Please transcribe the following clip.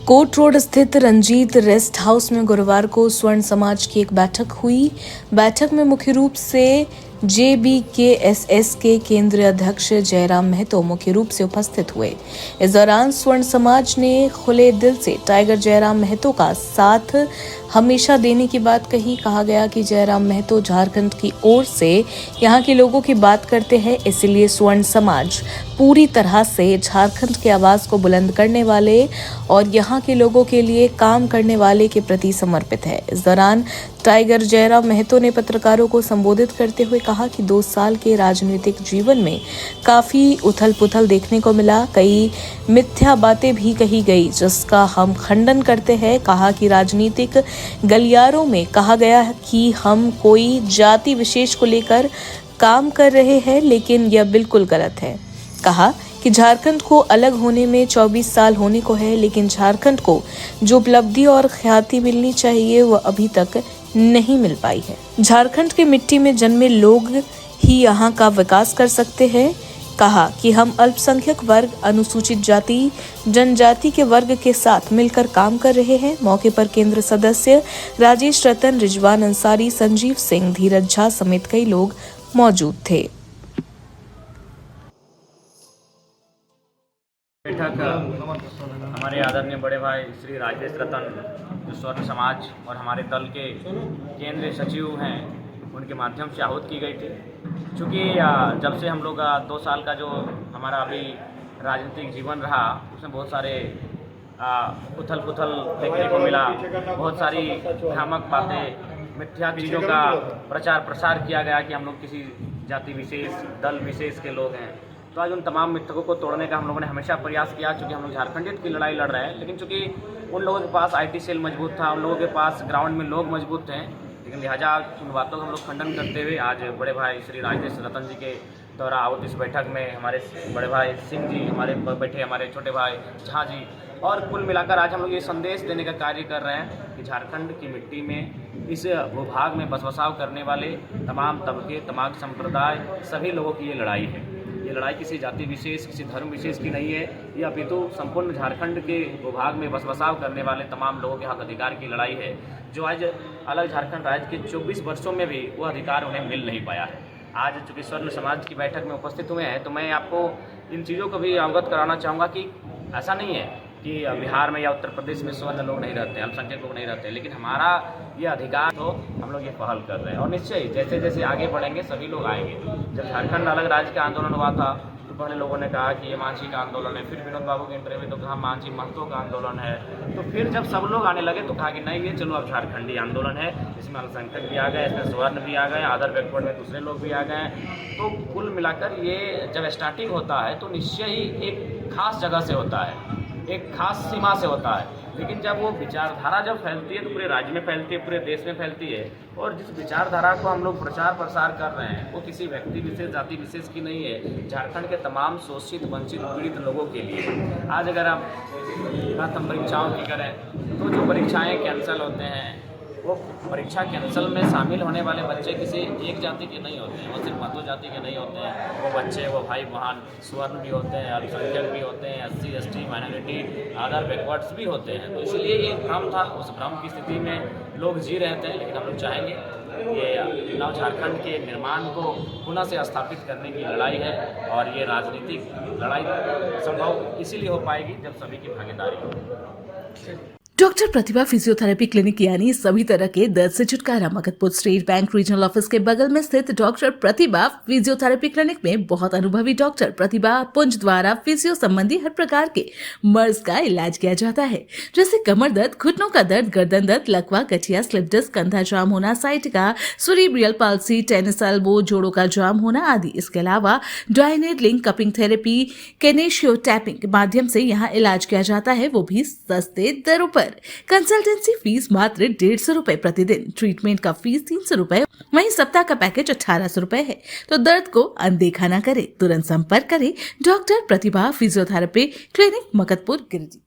Coat road स्थित Ranjit rest house में गुरुवार को स्वर्ण समाज की एक बैठक हुई। बैठक में मुख्य रूप से JBKSS के केंद्रीय अध्यक्ष जयराम महतो मुख्य रूप से उपस्थित हुए। इस दौरान स्वर्ण समाज ने खुले दिल से टाइगर जयराम महतो का साथ हमेशा देने की बात कही। कहा गया कि जयराम महतो झारखंड की ओर से यहाँ के लोगों की बात करते हैं, इसलिए स्वर्ण समाज पूरी तरह से झारखंड की आवाज को बुलंद करने वाले और यहाँ के लोगों के लिए काम करने वाले के प्रति समर्पित है। इस दौरान टाइगर जयराम महतो ने पत्रकारों को संबोधित करते हुए कहा कि 2 साल के राजनीतिक जीवन में काफी उथल पुथल देखने को मिला, कई मिथ्या बातें भी कही गई जिसका हम खंडन करते हैं। कहा कि राजनीतिक गलियारों में कहा गया कि हम कोई जाति विशेष को लेकर काम कर रहे हैं, लेकिन यह बिल्कुल गलत है। कहा कि झारखंड को अलग होने में 24 साल होने को है, लेकिन झारखंड को जो उपलब्धि और ख्याति मिलनी चाहिए वह अभी तक नहीं मिल पाई है। झारखंड की मिट्टी में जन्मे लोग ही यहाँ का विकास कर सकते हैं। कहा कि हम अल्पसंख्यक वर्ग, अनुसूचित जाति, जनजाति के वर्ग के साथ मिलकर काम कर रहे हैं। मौके पर केंद्र सदस्य राजेश रतन, रिजवान अंसारी, संजीव सिंह, धीरज झा समेत कई लोग मौजूद थे। बैठक हमारे आदरणीय बड़े भाई श्री राजेश रतन जो स्वर्ण समाज और हमारे दल के केंद्रीय सचिव हैं उनके माध्यम से आहूत की गई थी। चूँकि जब से हम लोग 2 साल का जो हमारा अभी राजनीतिक जीवन रहा उसमें बहुत सारे उथल पुथल देखने को मिला, बहुत सारी भ्रामक बातें, मिथ्या चीज़ों का प्रचार प्रसार किया गया कि हम लोग किसी जाति विशेष, दल विशेष के लोग हैं। तो आज उन तमाम मिथकों को तोड़ने का हम लोगों ने हमेशा प्रयास किया। चूँकि हम लोग झारखंडियत की लड़ाई लड़ रहे हैं, लेकिन चूँकि उन लोगों के पास IT सेल मजबूत था, उन लोगों के पास ग्राउंड में लोग मजबूत हैं, लेकिन लिहाजा उन बातों का हम लोग खंडन करते हुए आज बड़े भाई श्री राजेश रतन जी के द्वारा आहूत इस बैठक में हमारे बड़े भाई सिंह जी, हमारे बैठे हमारे छोटे भाई झा जी, और कुल मिलाकर आज हम लोग ये संदेश देने का कार्य कर रहे हैं कि झारखंड की मिट्टी में इस भूभाग में बसबसाव करने वाले तमाम तबके, तमाम संप्रदाय, सभी लोगों की ये लड़ाई है। ये लड़ाई किसी जाति विशेष, किसी धर्म विशेष की नहीं है, ये अपितु संपूर्ण झारखंड के भूभाग में बसबसाव करने वाले तमाम लोगों के हक अधिकार की लड़ाई है, जो आज अलग झारखंड राज्य के 24 वर्षों में भी वो अधिकार उन्हें मिल नहीं पाया है। आज चूँकि स्वर्ण समाज की बैठक में उपस्थित हुए हैं तो मैं आपको इन चीज़ों को भी अवगत कराना चाहूँगा कि ऐसा नहीं है कि बिहार में या उत्तर प्रदेश में स्वर्ण लोग नहीं रहते, अल्पसंख्यक लोग नहीं रहते, लेकिन हमारा ये अधिकार तो हम लोग ये पहल कर रहे हैं और निश्चय ही जैसे जैसे आगे बढ़ेंगे सभी लोग आएंगे। जब झारखंड अलग राज्य का आंदोलन हुआ था तो पहले लोगों ने कहा कि ये मांझी का आंदोलन है, फिर विनोद बाबू के इंटरव्यू में तो कहा मांझी महतो का आंदोलन है, तो फिर जब सब लोग आने लगे तो कहा कि नहीं, ये चलो अब झारखंडी आंदोलन है, इसमें अल्पसंख्यक भी आ गए, इसमें स्वर्ण भी आ गए, अदर बैकवर्ड में दूसरे लोग भी आ गए। तो कुल मिलाकर ये जब स्टार्टिंग होता है तो निश्चय ही एक खास जगह से होता है, एक खास सीमा से होता है, लेकिन जब वो विचारधारा जब फैलती है तो पूरे राज्य में फैलती है, पूरे देश में फैलती है। और जिस विचारधारा को हम लोग प्रचार प्रसार कर रहे हैं वो किसी व्यक्ति विशेष, जाति विशेष की नहीं है, झारखंड के तमाम शोषित, वंचित, पीड़ित लोगों के लिए। आज अगर आप बात हम परीक्षाओं की करें तो जो परीक्षाएँ कैंसिल होते हैं वो परीक्षा कैंसिल में शामिल होने वाले बच्चे किसी एक जाति के नहीं होते हैं, वो सिर्फ महतो जाति के नहीं होते हैं। वो बच्चे, वो भाई बहन स्वर्ण भी होते हैं, अल्पसंख्यक भी होते हैं, SC ST minority, other backwards भी होते हैं। तो इसलिए ये भ्रम था, उस भ्रम की स्थिति में लोग जी रहे थे। लेकिन हम लोग चाहेंगे ये नव झारखंड के निर्माण को पुनः से स्थापित करने की लड़ाई है और ये राजनीतिक लड़ाई संभव इसीलिए हो पाएगी जब सभी की भागीदारी हो। डॉक्टर प्रतिभा फिजियोथेरेपी क्लिनिक यानी सभी तरह के दर्द से छुटकारा। मगधपुर स्टेट बैंक रीजनल ऑफिस के बगल में स्थित डॉक्टर प्रतिभा फिजियोथेरेपी क्लिनिक में बहुत अनुभवी डॉक्टर प्रतिभा पुंज द्वारा फिजियो संबंधी हर प्रकार के मर्ज का इलाज किया जाता है, जैसे कमर दर्द, घुटनों का दर्द, गर्दन दर्द, लकवा, गठिया, स्लिप डिस्क, कंधा जाम होना, sciatica, cerebral palsy, tennis elbow, जोड़ों का जाम होना आदि। इसके अलावा डायनेडलिंग, कपिंग थेरेपी, केनेशियो टैपिंग के माध्यम से यहाँ इलाज किया जाता है, वो भी सस्ते दरों पर। कंसल्टेंसी फीस मात्र 150 रुपए प्रतिदिन, ट्रीटमेंट का फीस 300 रुपए, वहीं सप्ताह का पैकेज 1800 रुपए है। तो दर्द को अनदेखा न करे, तुरंत संपर्क करें डॉक्टर प्रतिभा फिजियोथेरेपी क्लिनिक, मगधपुर, गिरिडीह।